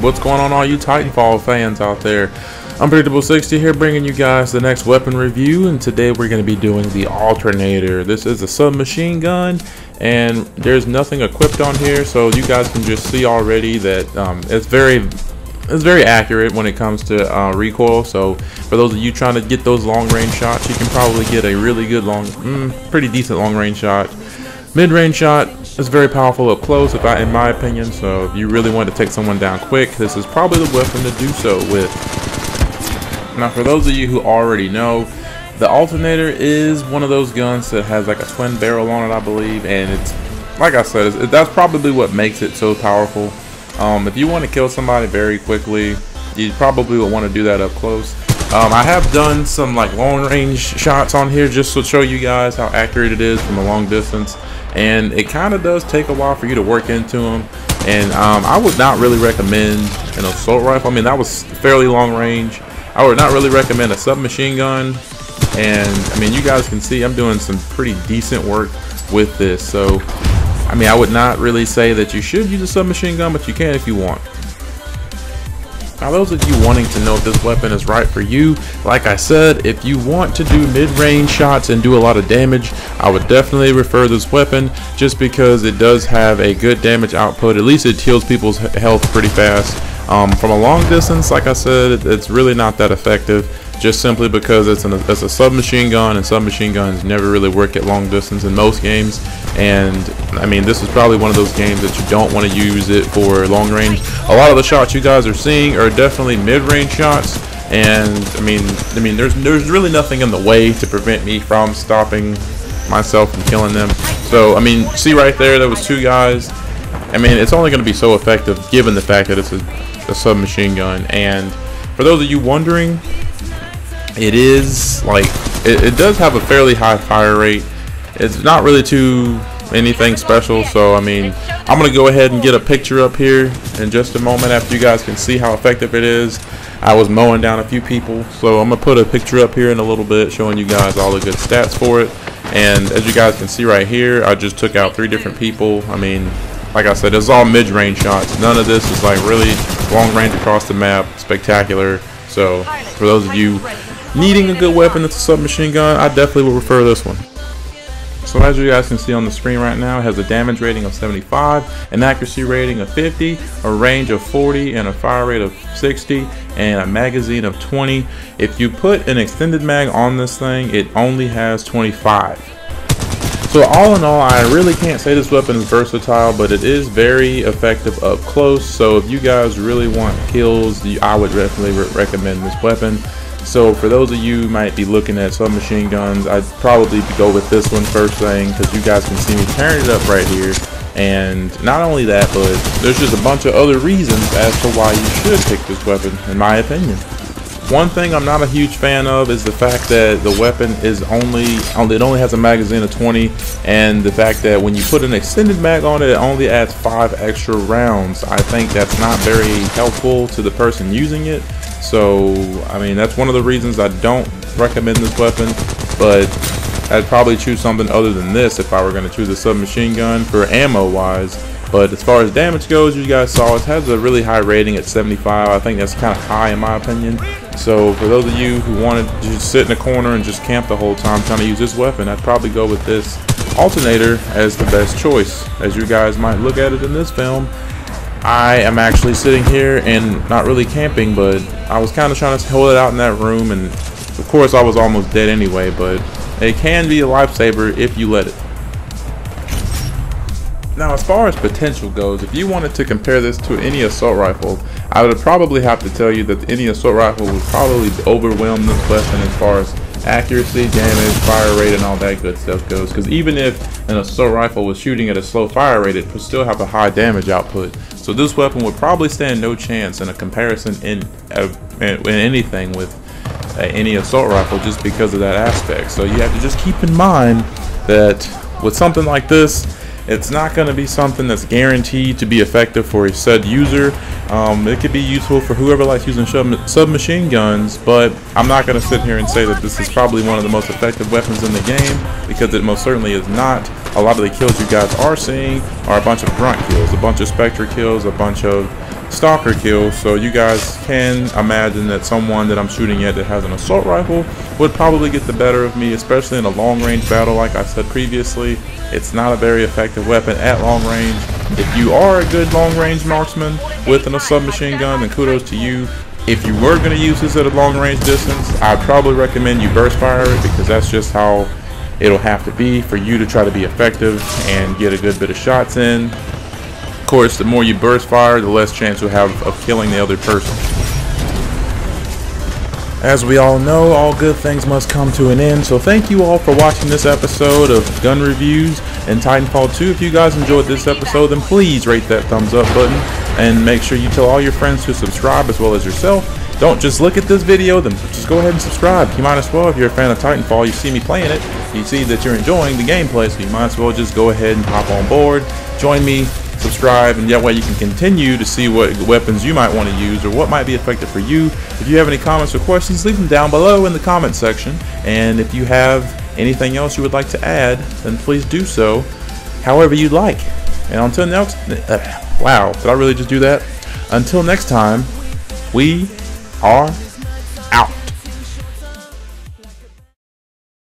What's going on, all you Titanfall fans out there? Unpredictable 60 here, bringing you guys the next weapon review, and today we're going to be doing the Alternator. This is a submachine gun, and there's nothing equipped on here, so you guys can just see already that it's very accurate when it comes to recoil. So for those of you trying to get those long range shots, you can probably get a really good pretty decent long range shot. Mid-range shot is very powerful up close, in my opinion. So if you really want to take someone down quick, this is probably the weapon to do so with. Now, for those of you who already know, the Alternator is one of those guns that has like a twin barrel on it, I believe, and it's, like I said, that's probably what makes it so powerful. If you want to kill somebody very quickly, you probably would want to do that up close. I have done some like long range shots on here just to show you guys how accurate it is from a long distance, and it kind of does take a while for you to work into them. And I would not really recommend an assault rifle. I mean, that was fairly long range. I would not really recommend a submachine gun, and I mean, you guys can see I'm doing some pretty decent work with this. So I mean, I would not really say that you should use a submachine gun, but you can if you want. Now, those of you wanting to know if this weapon is right for you, like I said, if you want to do mid-range shots and do a lot of damage, I would definitely refer this weapon, just because it does have a good damage output. At least it heals people's health pretty fast. From a long distance, like I said, it's really not that effective, just simply because it's a submachine gun, and submachine guns never really work at long distance in most games. And I mean, this is probably one of those games that you don't want to use it for long range. A lot of the shots you guys are seeing are definitely mid-range shots, and I mean there's really nothing in the way to prevent me from stopping myself from killing them. So I mean, see right there was two guys. I mean, it's only going to be so effective given the fact that it's a submachine gun. And for those of you wondering, it is like it does have a fairly high fire rate. It's not really too anything special. So I mean, I'm gonna go ahead and get a picture up here in just a moment after you guys can see how effective it is. I was mowing down a few people, so I'm gonna put a picture up here in a little bit showing you guys all the good stats for it. And as you guys can see right here, I just took out 3 different people. I mean, like I said, it's all mid-range shots. None of this is like really long range across the map, spectacular. So for those of you needing a good weapon that's a submachine gun, I definitely would refer this one. So as you guys can see on the screen right now, it has a damage rating of 75, an accuracy rating of 50, a range of 40, and a fire rate of 60, and a magazine of 20. If you put an extended mag on this thing, it only has 25. So all in all, I really can't say this weapon is versatile, but it is very effective up close. So if you guys really want kills, I would definitely recommend this weapon. So for those of you who might be looking at submachine guns, I'd probably go with this one first thing, because you guys can see me tearing it up right here. And not only that, but there's just a bunch of other reasons as to why you should pick this weapon, in my opinion. One thing I'm not a huge fan of is the fact that the weapon is it only has a magazine of 20, and the fact that when you put an extended mag on it, it only adds 5 extra rounds. I think that's not very helpful to the person using it. So I mean, that's one of the reasons I don't recommend this weapon, but I'd probably choose something other than this if I were going to choose a submachine gun for ammo wise. But as far as damage goes, you guys saw it has a really high rating at 75. I think that's kind of high in my opinion. So for those of you who wanted to just sit in a corner and just camp the whole time trying to use this weapon, I'd probably go with this Alternator as the best choice. As you guys might look at it in this film, I am actually sitting here and not really camping, but I was kind of trying to hold it out in that room, and of course I was almost dead anyway, but it can be a lifesaver if you let it. Now, as far as potential goes, if you wanted to compare this to any assault rifle, I would probably have to tell you that any assault rifle would probably overwhelm this weapon as far as accuracy, damage, fire rate, and all that good stuff goes. Because even if an assault rifle was shooting at a slow fire rate, it would still have a high damage output. So this weapon would probably stand no chance in a comparison in anything with any assault rifle, just because of that aspect. So you have to just keep in mind that with something like this, it's not going to be something that's guaranteed to be effective for a said user. It could be useful for whoever likes using submachine guns, but I'm not going to sit here and say that this is probably one of the most effective weapons in the game, because it most certainly is not. A lot of the kills you guys are seeing are a bunch of grunt kills, a bunch of spectre kills, a bunch of stalker kills, so you guys can imagine that someone that I'm shooting at that has an assault rifle would probably get the better of me, especially in a long range battle. Like I said previously, it's not a very effective weapon at long range. If you are a good long range marksman with a submachine gun, then kudos to you. If you were going to use this at a long range distance, I'd probably recommend you burst fire it, because that's just how it'll have to be for you to try to be effective and get a good bit of shots in. Of course, the more you burst fire, the less chance you'll have of killing the other person. As we all know, all good things must come to an end, so thank you all for watching this episode of Gun Reviews and Titanfall 2. If you guys enjoyed this episode, then please rate that thumbs up button, and make sure you tell all your friends to subscribe as well as yourself. Don't just look at this video, then just go ahead and subscribe. You might as well, if you're a fan of Titanfall, you see me playing it, you see that you're enjoying the gameplay, so you might as well just go ahead and hop on board, join me, subscribe, and that way you can continue to see what weapons you might want to use or what might be effective for you. If you have any comments or questions, leave them down below in the comment section, and if you have anything else you would like to add, then please do so however you'd like. And until next, wow, did I really just do that? Until next time, we are